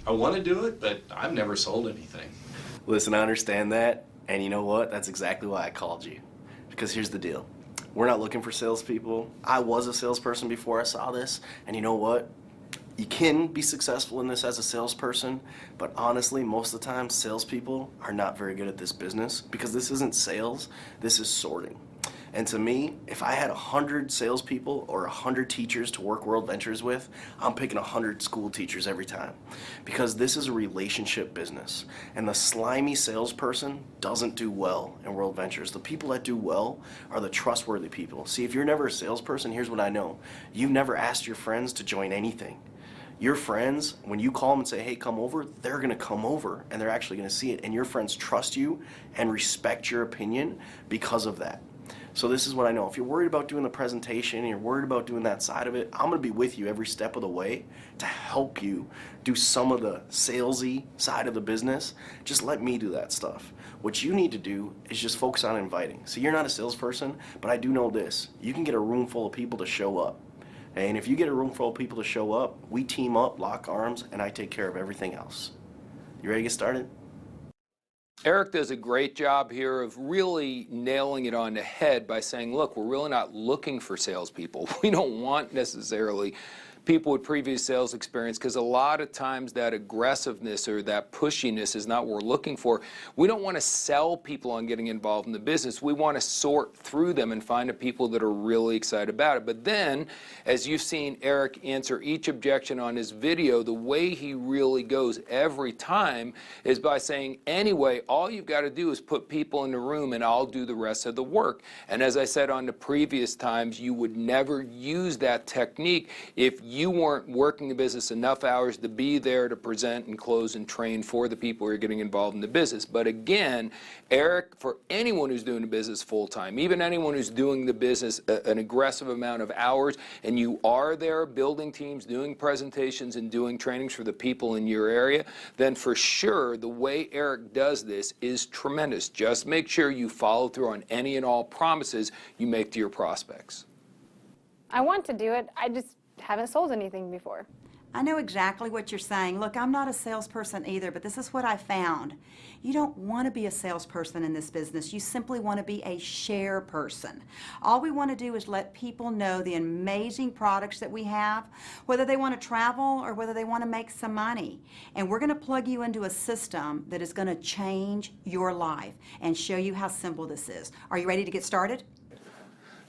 I want to do it, but I've never sold anything. Listen, I understand that, and you know what? That's exactly why I called you. Because here's the deal. We're not looking for salespeople. I was a salesperson before I saw this, and you know what? You can be successful in this as a salesperson, but honestly, most of the time, salespeople are not very good at this business because this isn't sales, this is sorting. And to me, if I had 100 salespeople or 100 teachers to work World Ventures with, I'm picking 100 school teachers every time. Because this is a relationship business. And the slimy salesperson doesn't do well in World Ventures. The people that do well are the trustworthy people. See, if you're never a salesperson, here's what I know. You've never asked your friends to join anything. Your friends, when you call them and say, hey, come over, they're gonna come over and they're actually gonna see it. And your friends trust you and respect your opinion because of that. So this is what I know. If you're worried about doing the presentation and you're worried about doing that side of it, I'm gonna be with you every step of the way to help you do some of the salesy side of the business. Just let me do that stuff. What you need to do is just focus on inviting. See, you're not a salesperson, but I do know this. You can get a room full of people to show up. And if you get a room full of people to show up, we team up, lock arms, and I take care of everything else. You ready to get started? Eric does a great job here of really nailing it on the head by saying, look, we're really not looking for salespeople. We don't want necessarily people with previous sales experience, because a lot of times that aggressiveness or that pushiness is not what we're looking for. We don't want to sell people on getting involved in the business. We want to sort through them and find the people that are really excited about it. But then, as you've seen Eric answer each objection on his video, the way he really goes every time is by saying, anyway, all you've got to do is put people in the room and I'll do the rest of the work. And as I said on the previous times, you would never use that technique if you weren't working the business enough hours to be there to present and close and train for the people who are getting involved in the business. But again, Eric, for anyone who's doing the business full-time, even anyone who's doing the business an aggressive amount of hours, and you are there building teams, doing presentations, and doing trainings for the people in your area, then for sure the way Eric does this is tremendous. Just make sure you follow through on any and all promises you make to your prospects. I want to do it, I just haven't sold anything before. I know exactly what you're saying. Look, I'm not a salesperson either, but this is what I found. You don't want to be a salesperson in this business. You simply want to be a share person. All we want to do is let people know the amazing products that we have, whether they want to travel or whether they want to make some money. And we're going to plug you into a system that is going to change your life and show you how simple this is. Are you ready to get started?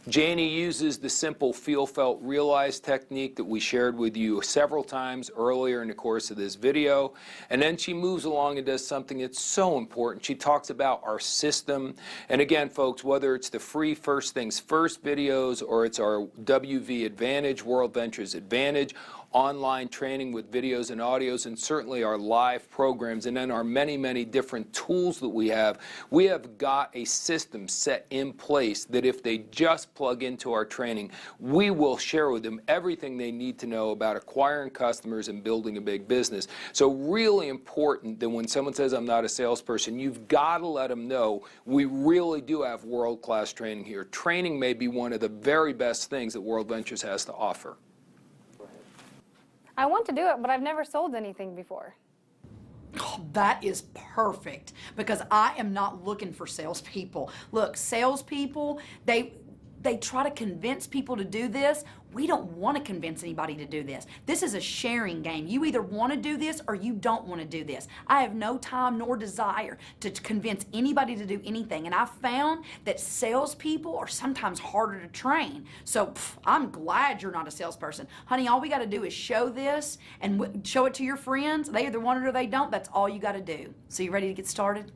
Janie uses the simple feel, felt, realize technique that we shared with you several times earlier in the course of this video. And then she moves along and does something that's so important. She talks about our system. And again, folks, whether it's the free First Things First videos or it's our WV Advantage, World Ventures Advantage, online training with videos and audios, and certainly our live programs, and then our many, many different tools that we have got a system set in place that if they just plug into our training, we will share with them everything they need to know about acquiring customers and building a big business. So really important that when someone says, I'm not a salesperson, you've got to let them know we really do have world-class training here. Training may be one of the very best things that World Ventures has to offer. I want to do it, but I've never sold anything before. Oh, that is perfect, because I am not looking for salespeople. Look, salespeople, they try to convince people to do this. We don't want to convince anybody to do this. This is a sharing game. You either want to do this or you don't want to do this. I have no time nor desire to convince anybody to do anything. And I found that salespeople are sometimes harder to train. So I'm glad you're not a salesperson. Honey, all we got to do is show this and show it to your friends. They either want it or they don't. That's all you got to do. So you ready to get started?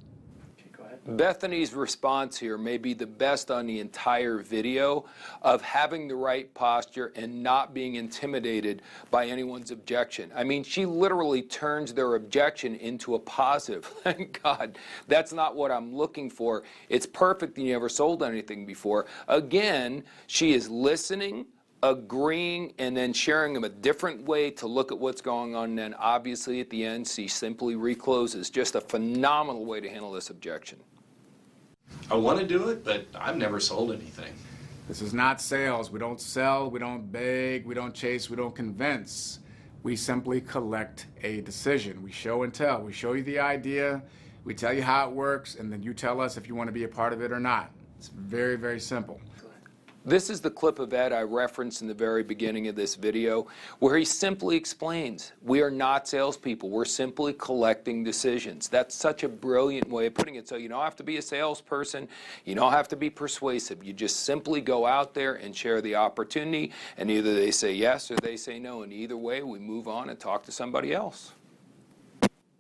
Bethany's response here may be the best on the entire video of having the right posture and not being intimidated by anyone's objection. I mean, she literally turns their objection into a positive. Thank God. That's not what I'm looking for. It's perfect that you never sold anything before. Again, she is listening, agreeing, and then sharing them a different way to look at what's going on. And then obviously at the end, she simply recloses. Just a phenomenal way to handle this objection. I want to do it, but I've never sold anything. This is not sales. We don't sell, we don't beg, we don't chase, we don't convince. We simply collect a decision. We show and tell. We show you the idea, we tell you how it works, and then you tell us if you want to be a part of it or not. It's very, very simple. This is the clip of Ed I referenced in the very beginning of this video, where he simply explains, we are not salespeople, we're simply collecting decisions. That's such a brilliant way of putting it. So you don't have to be a salesperson, you don't have to be persuasive, you just simply go out there and share the opportunity, and either they say yes or they say no, and either way we move on and talk to somebody else.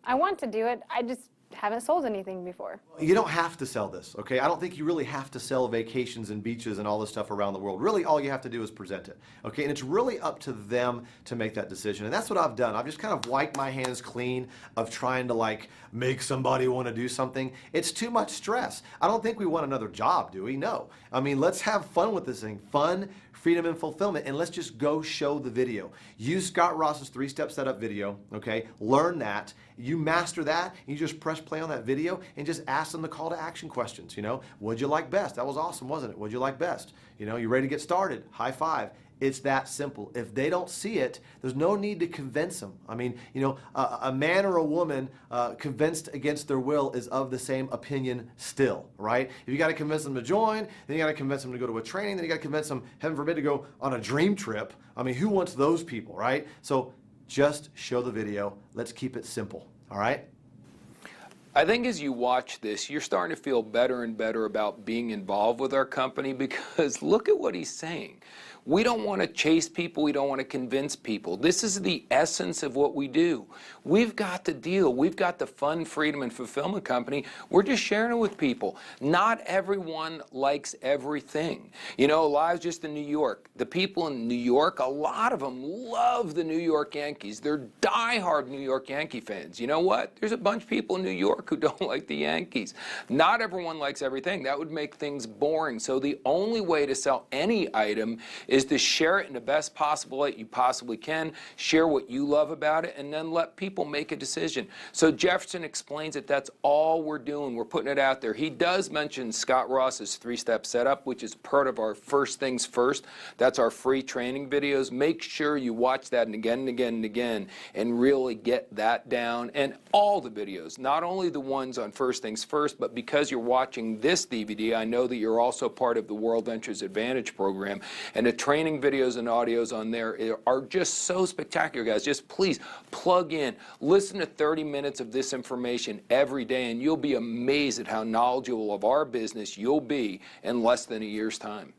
I want to do it, I just haven't sold anything before. You don't have to sell this, okay? I don't think you really have to sell vacations and beaches and all this stuff around the world. Really, all you have to do is present it, okay? And it's really up to them to make that decision. And that's what I've done. I've just kind of wiped my hands clean of trying to like make somebody want to do something. It's too much stress. I don't think we want another job, do we? No. I mean, let's have fun with this thing. Fun, freedom, and fulfillment, and let's just go show the video. Use Scott Ross's 3-step setup video, okay? Learn that. You master that, and you just press play on that video and just ask them the call to action questions, you know? What'd you like best? That was awesome, wasn't it? What'd you like best? You know, you ready to get started? High five. It's that simple. If they don't see it, there's no need to convince them. I mean, you know, a man or a woman convinced against their will is of the same opinion still, right? If you got to convince them to join, then you got to convince them to go to a training, then you got to convince them, heaven forbid, to go on a dream trip. I mean, who wants those people, right? So just show the video. Let's keep it simple, all right? I think as you watch this, you're starting to feel better and better about being involved with our company, because look at what he's saying. We don't want to chase people. We don't want to convince people. This is the essence of what we do. We've got the deal. We've got the fun, freedom, and fulfillment company. We're just sharing it with people. Not everyone likes everything. You know, I was just in New York. The people in New York, a lot of them love the New York Yankees. They're diehard New York Yankee fans. You know what? There's a bunch of people in New York who don't like the Yankees. Not everyone likes everything. That would make things boring. So the only way to sell any item is to share it in the best possible way you possibly can, share what you love about it, and then let people make a decision. So Jefferson explains that that's all we're doing. We're putting it out there. He does mention Scott Ross's 3-step setup, which is part of our First Things First. That's our free training videos. Make sure you watch that and again and again and again and really get that down. And all the videos, not only the ones on First Things First, but because you're watching this DVD, I know that you're also part of the World Ventures Advantage program, and the training videos and audios on there are just so spectacular, guys. Just please plug in, listen to 30 minutes of this information every day, and you'll be amazed at how knowledgeable of our business you'll be in less than a year's time.